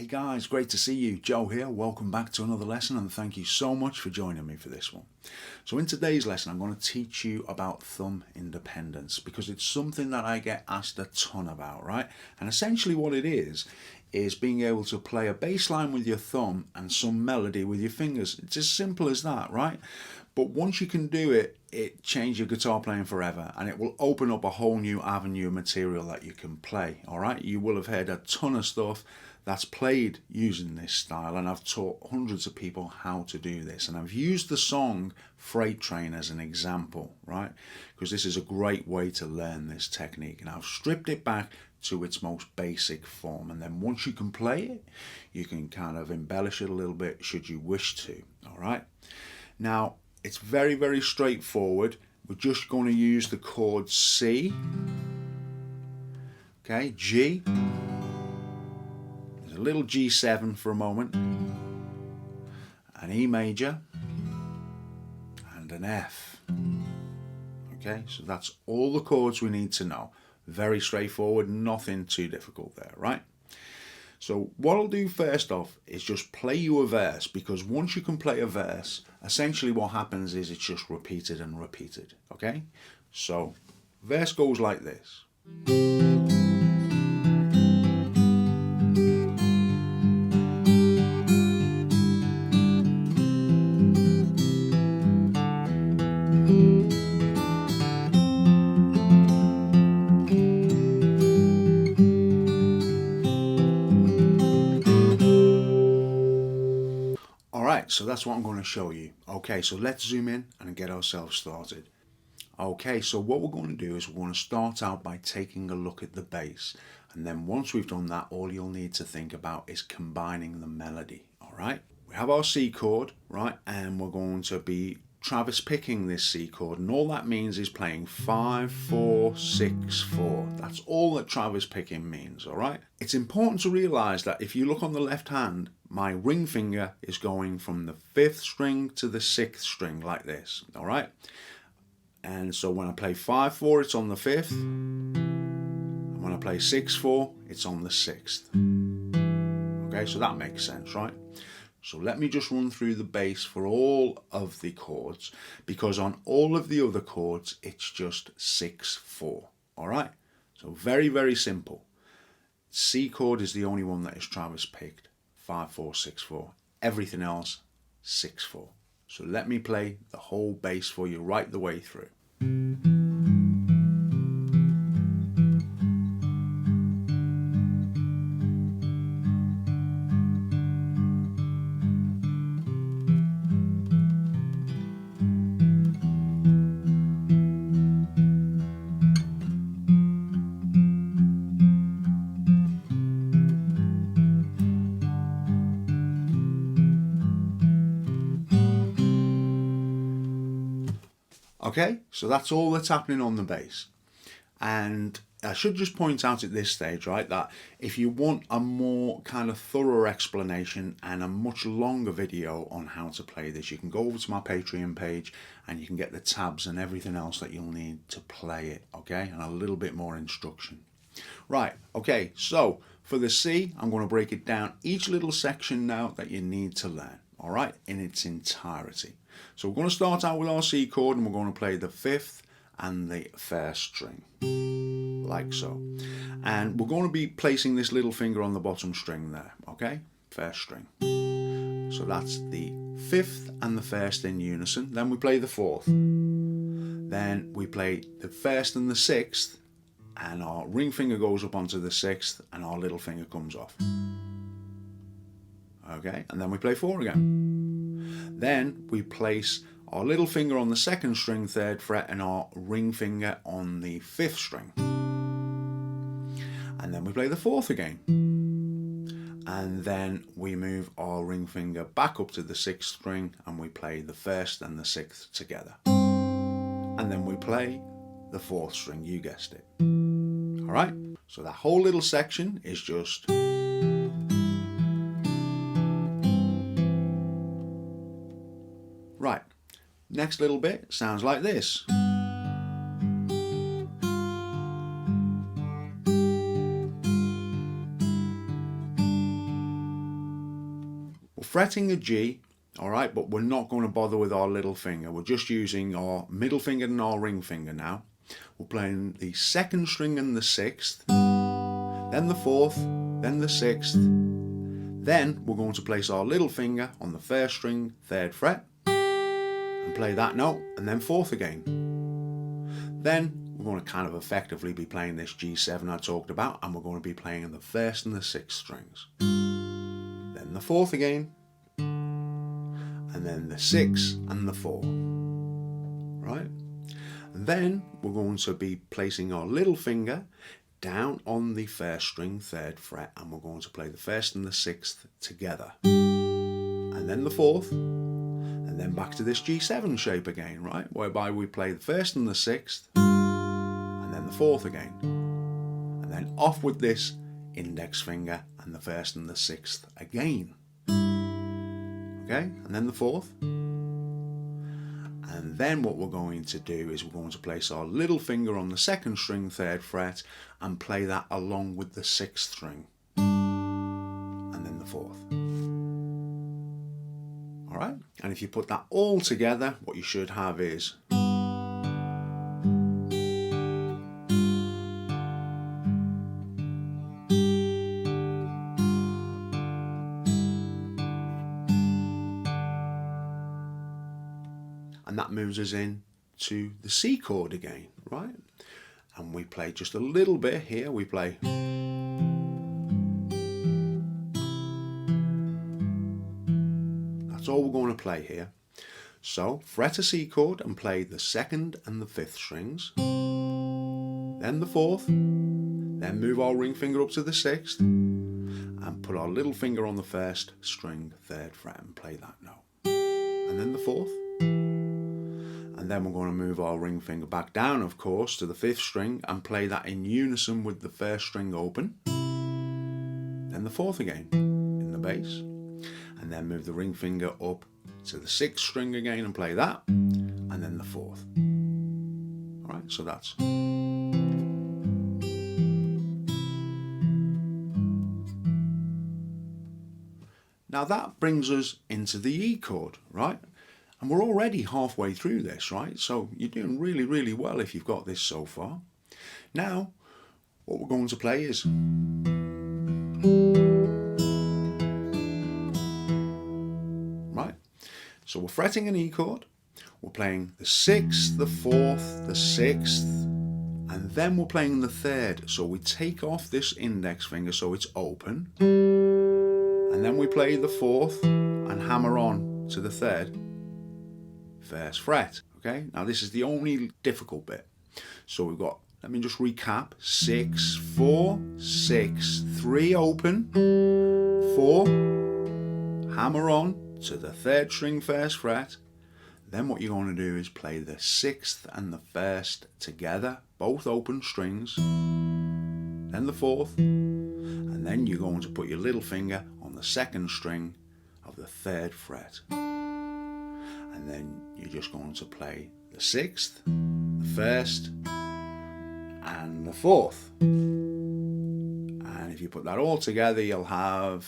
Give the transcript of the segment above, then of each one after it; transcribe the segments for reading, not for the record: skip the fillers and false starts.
Hey guys, great to see you. Joe here. Welcome back to another lesson and thank you so much for joining me for this one. So in today's lesson I'm going to teach you about thumb independence because it's something that I get asked a ton about, right? And essentially what it is being able to play a bass line with your thumb and some melody with your fingers. It's as simple as that, right? But once you can do it, it changes your guitar playing forever and it will open up a whole new avenue of material that you can play, all right? You will have heard a ton of stuff that's played using this style, and I've taught hundreds of people how to do this, and I've used the song Freight Train as an example, right? Because this is a great way to learn this technique, and I've stripped it back to its most basic form, and then once you can play it, you can kind of embellish it a little bit should you wish to, all right? Now, it's very, very straightforward. We're just going to use the chord C, okay, G, a little G7 for a moment, an E major, and an F. Okay, so that's all the chords we need to know. Very straightforward, nothing too difficult there, right? So what I'll do first off is just play you a verse, because once you can play a verse, essentially what happens is it's just repeated and repeated, okay? So verse goes like this. Alright, so that's what I'm going to show you. Okay, so let's zoom in and get ourselves started. Okay, so what we're going to do is we're going to start out by taking a look at the bass. And then once we've done that, all you'll need to think about is combining the melody. Alright, we have our C chord, right? And we're going to be Travis picking this C chord, and all that means is playing 5, 4, 6, 4. That's all that Travis picking means, all right? It's important to realize that if you look on the left hand, my ring finger is going from the 5th string to the 6th string like this, all right? And so when I play 5, 4, it's on the 5th. And when I play 6, 4, it's on the 6th. Okay, so that makes sense, right? So let me just run through the bass for all of the chords, because on all of the other chords, it's just 6, 4. All right? So very, very simple. C chord is the only one that is Travis picked. 5, 4, 6, 4. Everything else, 6, 4. So let me play the whole bass for you right the way through. Okay, so that's all that's happening on the bass. And I should just point out at this stage, right, that if you want a more kind of thorough explanation and a much longer video on how to play this, you can go over to my Patreon page and you can get the tabs and everything else that you'll need to play it, okay, and a little bit more instruction. Right, okay, so for the C, I'm going to break it down each little section now that you need to learn, all right, in its entirety. So we're going to start out with our C chord and we're going to play the 5th and the 1st string, like so. And we're going to be placing this little finger on the bottom string there, okay? 1st string. So that's the 5th and the 1st in unison. Then we play the 4th. Then we play the 1st and the 6th, and our ring finger goes up onto the 6th and our little finger comes off. Okay, and then we play 4 again. Then we place our little finger on the 2nd string, 3rd fret, and our ring finger on the 5th string. And then we play the 4th again. And then we move our ring finger back up to the 6th string and we play the 1st and the 6th together. And then we play the 4th string, you guessed it. All right, so that whole little section is just... Right, next little bit sounds like this. fretting a G, alright, but we're not going to bother with our little finger. We're just using our middle finger and our ring finger now. We're playing the 2nd string and the 6th, then the 4th, then the 6th. Then we're going to place our little finger on the 1st string, 3rd fret, and play that note, and then 4th again. Then we're going to kind of effectively be playing this G7 I talked about, and we're going to be playing the 1st and the 6th strings. Then the 4th again, and then the 6 and the 4. Right? And then we're going to be placing our little finger down on the 1st string, 3rd fret, and we're going to play the 1st and the 6th together. And then the 4th, and then back to this G7 shape again, right? Whereby we play the 1st and the 6th, and then the 4th again. And then off with this index finger and the 1st and the 6th again. Okay, and then the 4th. And then what we're going to do is we're going to place our little finger on the 2nd string, 3rd fret, and play that along with the 6th string. And then the 4th. Alright, and if you put that all together, what you should have is and that moves us in to the C chord again, right? And we play just a little bit here. We play. That's all we're going to play here. So fret a C chord and play the 2nd and the 5th strings, then the 4th, then move our ring finger up to the 6th, and put our little finger on the 1st string, 3rd fret, and play that note. And then the 4th. And then we're going to move our ring finger back down, of course, to the 5th string and play that in unison with the 1st string open. Then the 4th again in the bass. And then move the ring finger up to the 6th string again and play that. And then the 4th. Alright, so that's. Now that brings us into the E chord, right? And we're already halfway through this, right? So you're doing really, really well if you've got this so far. Now, what we're going to play is. Right? So we're fretting an E chord. We're playing the 6th, the 4th, the 6th, and then we're playing the 3rd. So we take off this index finger so it's open. And then we play the 4th and hammer on to the 3rd. 1st fret. Okay, now this is the only difficult bit. So we've got, let me just recap, 6, 4, 6, 3 open, 4, hammer on to the 3rd string, 1st fret. Then what you're going to do is play the 6th and the 1st together, both open strings, then the 4th, and then you're going to put your little finger on the 2nd string of the 3rd fret. And then you're just going to play the 6th, the 1st, and the 4th. And if you put that all together, you'll have.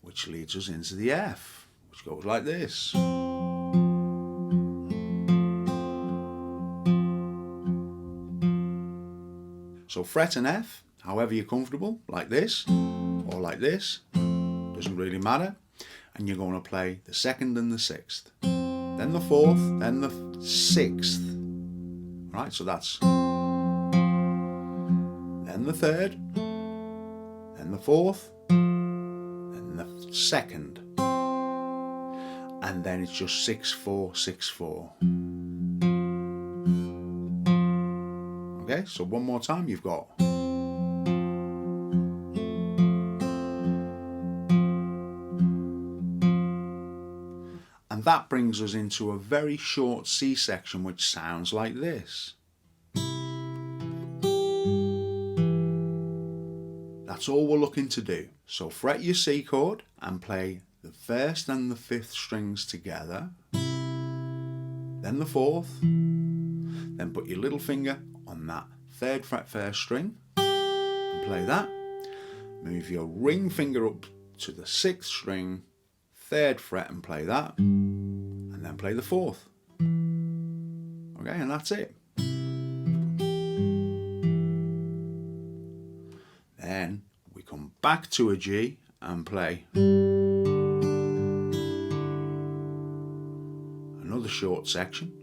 Which leads us into the F, which goes like this. So fret an F, however you're comfortable, like this, or like this, doesn't really matter. And you're going to play the 2nd and the 6th, then the 4th, then the 6th. Right, so that's. Then the 3rd, then the 4th, then the 2nd. And then it's just 6, 4, 6, 4. Okay, so one more time, you've got. And that brings us into a very short C section which sounds like this. That's all we're looking to do. So fret your C chord and play the 1st and the 5th strings together, then the 4th, then put your little finger on that 3rd fret 1st string and play that. Move your ring finger up to the 6th string, 3rd fret, and play that, and then play the 4th. Okay, and that's it. Then we come back to a G and play another short section.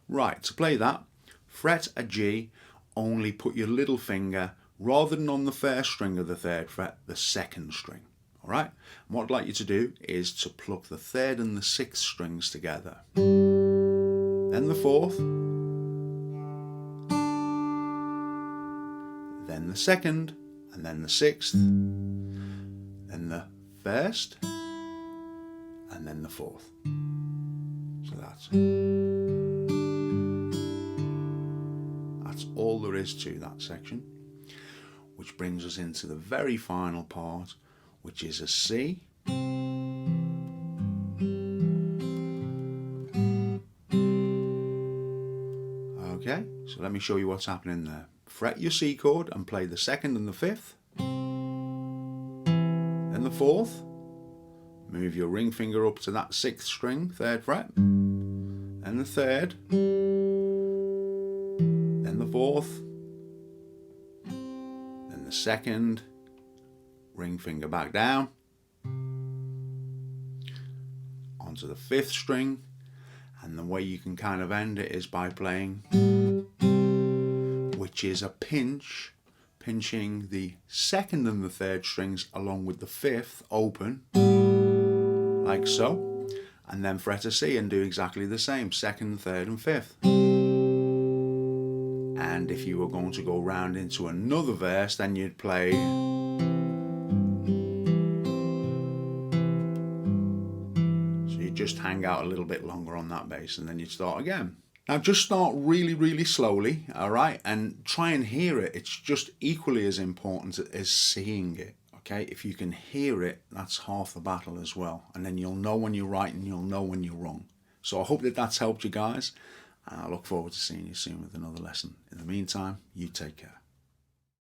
Right, to play that, fret a G, only put your little finger, rather than on the 1st string of the 3rd fret, the 2nd string. Alright, and what I'd like you to do is to pluck the 3rd and the 6th strings together. Then the 4th, then the 2nd, and then the 6th, then the 1st, and then the 4th. So that's all there is to that section, which brings us into the very final part, which is a C. Okay, so let me show you what's happening there. Fret your C chord and play the 2nd and the 5th, then the 4th, move your ring finger up to that 6th string, 3rd fret, then the 3rd, then the 4th, then the 2nd, ring finger back down, onto the 5th string, and the way you can kind of end it is by playing, which is a pinch, pinching the 2nd and the 3rd strings along with the 5th open, like so, and then fret a C and do exactly the same, 2nd, 3rd and 5th. And if you were going to go round into another verse, then you'd play just hang out a little bit longer on that bass, and then you start again. Now just start really, really slowly, alright, and try and hear it. It's just equally as important as seeing it, okay? If you can hear it, that's half the battle as well, and then you'll know when you're right and you'll know when you're wrong. So I hope that that's helped you guys, and I look forward to seeing you soon with another lesson. In the meantime, you take care.